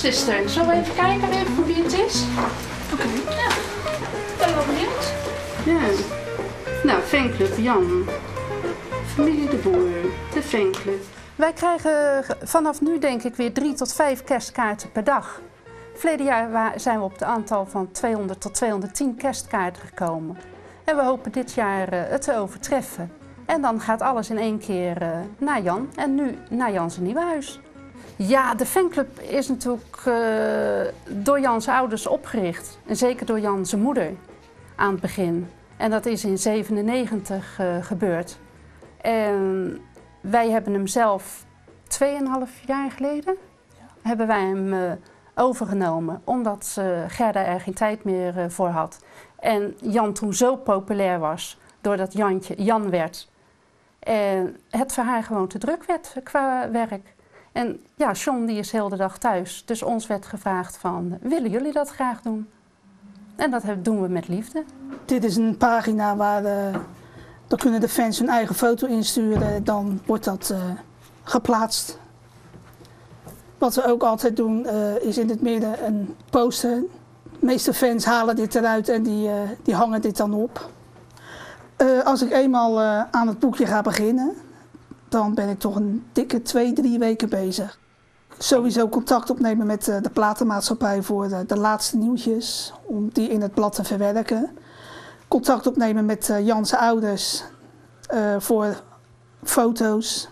Stister. Zullen we even kijken even wie het is? Oké. Ja, ik ben wel benieuwd. Ja. Nou, fanclub Jan. Familie de Boer. De fanclub. Wij krijgen vanaf nu denk ik weer 3 tot 5 kerstkaarten per dag. Verleden jaar zijn we op het aantal van 200 tot 210 kerstkaarten gekomen. En we hopen dit jaar het te overtreffen. En dan gaat alles in één keer naar Jan en nu naar Jan zijn nieuwe huis. Ja, de fanclub is natuurlijk door Jans ouders opgericht. En zeker door Jan zijn moeder aan het begin. En dat is in 1997 gebeurd. En wij hebben hem zelf 2,5 jaar geleden hebben wij hem overgenomen. Omdat Gerda er geen tijd meer voor had. En Jan toen zo populair was, doordat Jantje Jan werd. En het voor haar gewoon te druk werd qua werk. En ja, John die is heel de dag thuis. Dus ons werd gevraagd van, willen jullie dat graag doen? En dat doen we met liefde. Dit is een pagina waar dan kunnen de fans hun eigen foto insturen. Dan wordt dat geplaatst. Wat we ook altijd doen is in het midden een poster. De meeste fans halen dit eruit en die hangen dit dan op. Als ik eenmaal aan het boekje ga beginnen, dan ben ik toch een dikke 2-3 weken bezig. Sowieso contact opnemen met de platenmaatschappij voor de laatste nieuwtjes, om die in het blad te verwerken. Contact opnemen met Jan's ouders voor foto's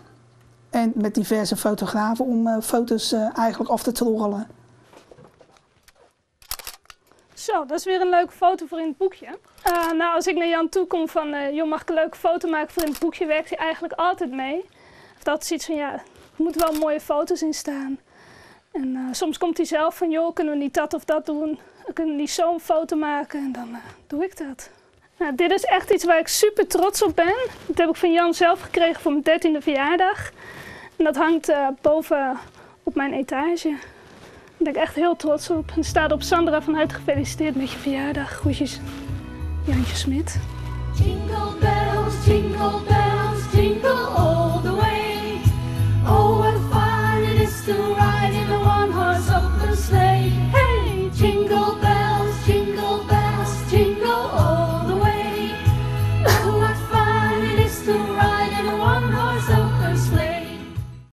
en met diverse fotografen om foto's eigenlijk af te troggelen. Zo, dat is weer een leuke foto voor in het boekje. Nou, als ik naar Jan toe kom van, joh, mag ik een leuke foto maken voor in het boekje, werkt hij eigenlijk altijd mee. Hij heeft altijd zoiets van, ja, er moeten wel mooie foto's in staan. En soms komt hij zelf van, joh, kunnen we niet dat of dat doen? Kunnen we niet zo'n foto maken? En dan doe ik dat. Nou, dit is echt iets waar ik super trots op ben. Dat heb ik van Jan zelf gekregen voor mijn 13e verjaardag. En dat hangt boven op mijn etage. Daar ben ik echt heel trots op. En staat op Sandra van harte gefeliciteerd met je verjaardag. Groetjes, Jantje Smit. Jingle bells, jingle bells.